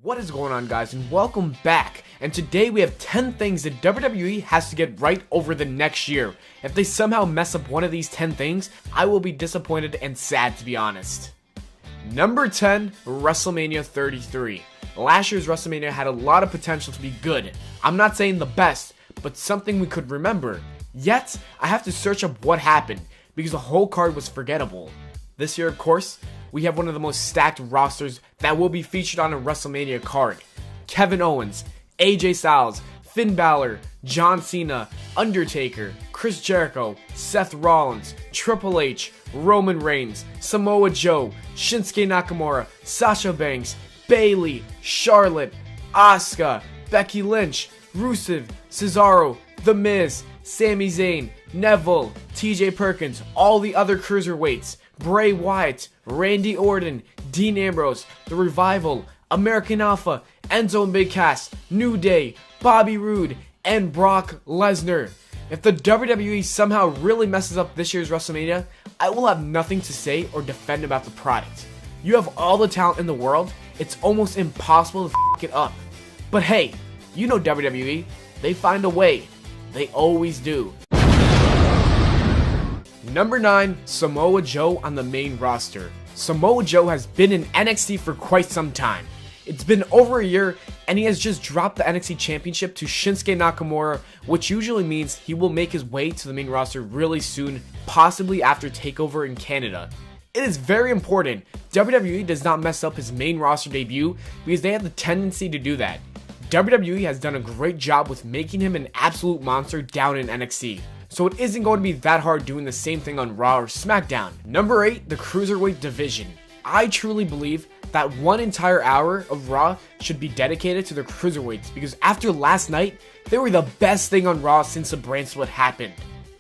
What is going on, guys, and welcome back. And today we have 10 things that WWE has to get right over the next year. If they somehow mess up one of these 10 things, I will be disappointed and sad, to be honest. Number 10, WrestleMania 33. Last year's WrestleMania had a lot of potential to be good. I'm not saying the best, but something we could remember. Yet, I have to search up what happened, because the whole card was forgettable. This year, of course, we have one of the most stacked rosters that will be featured on a WrestleMania card. Kevin Owens, AJ Styles, Finn Balor, John Cena, Undertaker, Chris Jericho, Seth Rollins, Triple H, Roman Reigns, Samoa Joe, Shinsuke Nakamura, Sasha Banks, Bayley, Charlotte, Asuka, Becky Lynch, Rusev, Cesaro, The Miz, Sami Zayn, Neville, TJ Perkins, all the other cruiserweights, Bray Wyatt, Randy Orton, Dean Ambrose, The Revival, American Alpha, Enzo and Big Cass, New Day, Bobby Roode, and Brock Lesnar. If the WWE somehow really messes up this year's WrestleMania, I will have nothing to say or defend about the product. You have all the talent in the world, it's almost impossible to f*** it up. But hey, you know WWE, they find a way. They always do. Number 9, Samoa Joe on the main roster. Samoa Joe has been in NXT for quite some time. It's been over a year and he has just dropped the NXT Championship to Shinsuke Nakamura, which usually means he will make his way to the main roster really soon, possibly after TakeOver in Canada. It is very important WWE does not mess up his main roster debut because they have the tendency to do that. WWE has done a great job with making him an absolute monster down in NXT. So it isn't going to be that hard doing the same thing on Raw or SmackDown. Number 8, the Cruiserweight division. I truly believe that one entire hour of Raw should be dedicated to the Cruiserweights because after last night, they were the best thing on Raw since the brand split happened.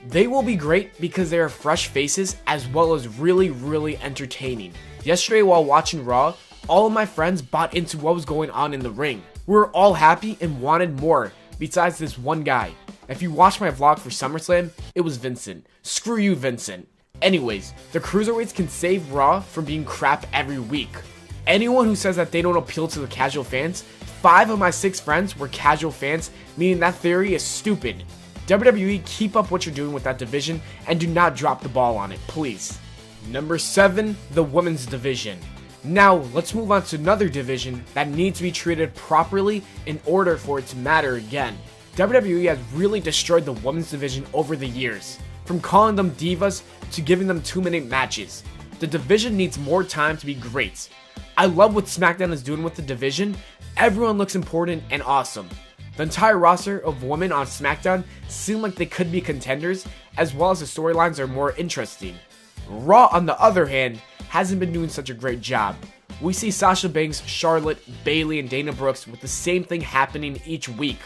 They will be great because they are fresh faces as well as really entertaining. Yesterday while watching Raw, all of my friends bought into what was going on in the ring. We were all happy and wanted more, besides this one guy. If you watched my vlog for SummerSlam, it was Vincent. Screw you, Vincent. Anyways, the Cruiserweights can save Raw from being crap every week. Anyone who says that they don't appeal to the casual fans, 5 of my 6 friends were casual fans, meaning that theory is stupid. WWE, keep up what you're doing with that division and do not drop the ball on it, please. Number 7, the Women's Division. Now, let's move on to another division that needs to be treated properly in order for it to matter again. WWE has really destroyed the women's division over the years, from calling them divas to giving them 2-minute matches. The division needs more time to be great. I love what SmackDown is doing with the division. Everyone looks important and awesome. The entire roster of women on SmackDown seem like they could be contenders, as well as the storylines are more interesting. Raw, on the other hand, hasn't been doing such a great job. We see Sasha Banks, Charlotte, Bayley, and Dana Brooks with the same thing happening each week.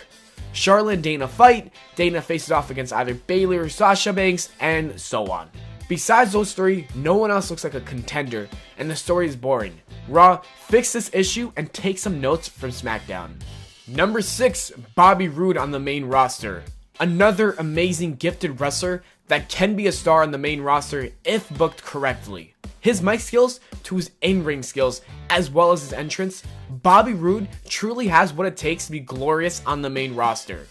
Charlotte and Dana fight, Dana faces off against either Bayley or Sasha Banks, and so on. Besides those 3, no one else looks like a contender, and the story is boring. Raw, fix this issue and take some notes from SmackDown. Number 6, Bobby Roode on the main roster. Another amazing gifted wrestler that can be a star on the main roster if booked correctly. His mic skills to his in-ring skills, as well as his entrance, Bobby Roode truly has what it takes to be glorious on the main roster.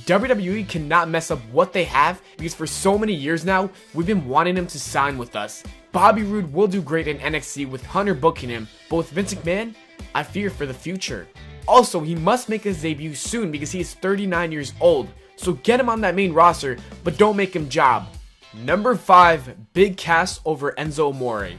WWE cannot mess up what they have because for so many years now, we've been wanting him to sign with us. Bobby Roode will do great in NXT with Hunter booking him, but with Vince McMahon, I fear for the future. Also, he must make his debut soon because he is 39 years old, so get him on that main roster, but don't make him job. Number 5, Big Cass over Enzo Amore.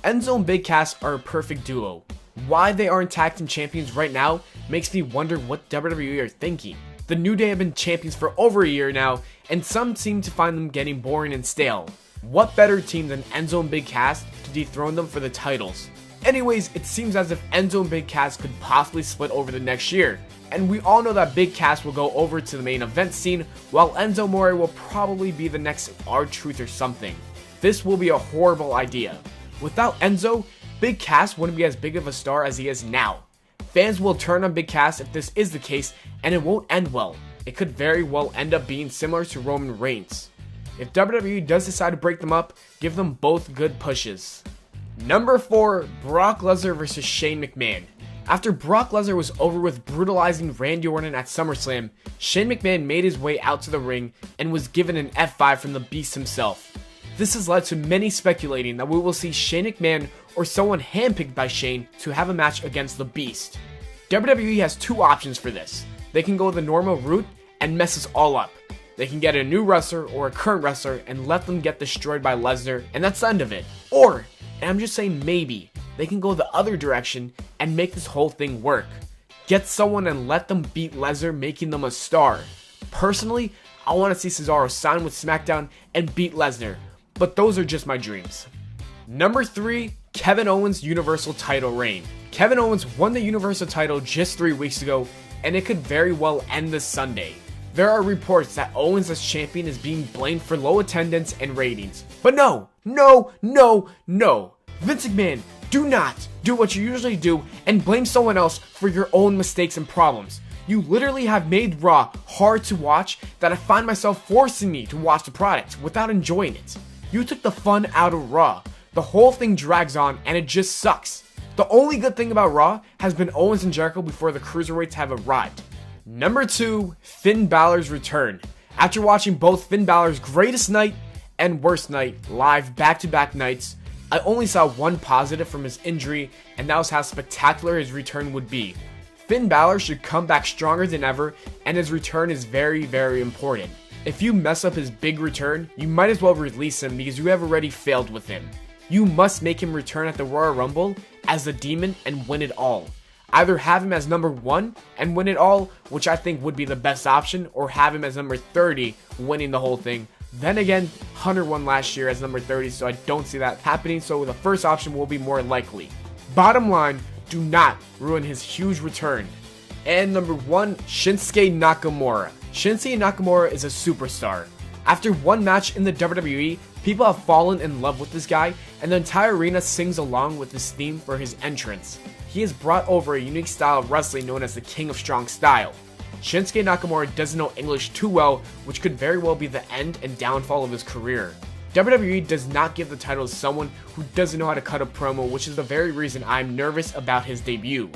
Enzo and Big Cass are a perfect duo. Why they aren't tag team champions right now makes me wonder what WWE are thinking. The New Day have been champions for over a year now, and some seem to find them getting boring and stale. What better team than Enzo and Big Cass to dethrone them for the titles? Anyways, it seems as if Enzo and Big Cass could possibly split over the next year. And we all know that Big Cass will go over to the main event scene, while Enzo Amore will probably be the next R-Truth or something. This will be a horrible idea. Without Enzo, Big Cass wouldn't be as big of a star as he is now. Fans will turn on Big Cass if this is the case, and it won't end well. It could very well end up being similar to Roman Reigns. If WWE does decide to break them up, give them both good pushes. Number 4, Brock Lesnar vs. Shane McMahon. After Brock Lesnar was over with brutalizing Randy Orton at SummerSlam, Shane McMahon made his way out to the ring and was given an F5 from the Beast himself. This has led to many speculating that we will see Shane McMahon or someone handpicked by Shane to have a match against the Beast. WWE has two options for this. They can go the normal route and mess us all up. They can get a new wrestler or a current wrestler and let them get destroyed by Lesnar, and that's the end of it. Or, and I'm just saying maybe, they can go the other direction and make this whole thing work. Get someone and let them beat Lesnar, making them a star. Personally, I want to see Cesaro sign with SmackDown and beat Lesnar, but those are just my dreams. Number 3, Kevin Owens' Universal title reign. Kevin Owens won the Universal title just 3 weeks ago, and it could very well end this Sunday. There are reports that Owens as champion is being blamed for low attendance and ratings. But no. Vince McMahon, do not do what you usually do and blame someone else for your own mistakes and problems. You literally have made Raw hard to watch that I find myself forcing me to watch the product without enjoying it. You took the fun out of Raw. The whole thing drags on and it just sucks. The only good thing about Raw has been Owens and Jericho before the Cruiserweights have arrived. Number 2, Finn Balor's return. After watching both Finn Balor's greatest night and worst night live back-to-back nights, I only saw one positive from his injury, and that was how spectacular his return would be. Finn Balor should come back stronger than ever, and his return is very, very important. If you mess up his big return, you might as well release him because you have already failed with him. You must make him return at the Royal Rumble as the Demon and win it all. Either have him as number 1 and win it all, which I think would be the best option, or have him as number 30 winning the whole thing. Then again, Hunter won last year as number 30, so I don't see that happening, so the first option will be more likely. Bottom line, do not ruin his huge return. And number 1, Shinsuke Nakamura. Shinsuke Nakamura is a superstar. After one match in the WWE, people have fallen in love with this guy, and the entire arena sings along with his theme for his entrance. He has brought over a unique style of wrestling known as the King of Strong Style. Shinsuke Nakamura doesn't know English too well, which could very well be the end and downfall of his career. WWE does not give the title to someone who doesn't know how to cut a promo, which is the very reason I'm nervous about his debut.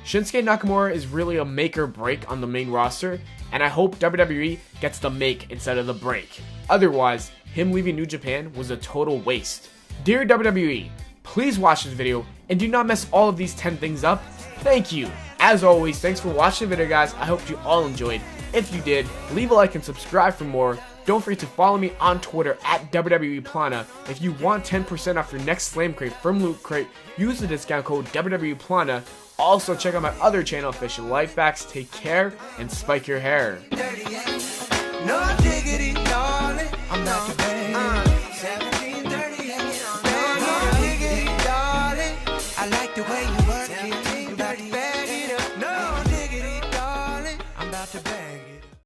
Shinsuke Nakamura is really a make or break on the main roster, and I hope WWE gets the make instead of the break. Otherwise, him leaving New Japan was a total waste. Dear WWE, please watch this video and do not mess all of these 10 things up. Thank you. As always, thanks for watching the video, guys. I hope you all enjoyed. If you did, leave a like and subscribe for more. Don't forget to follow me on Twitter at WWE Plana. If you want 10% off your next Slam Crate from Loot Crate, use the discount code WWE Plana. Also, check out my other channel, Official Life Facts. Take care and spike your hair.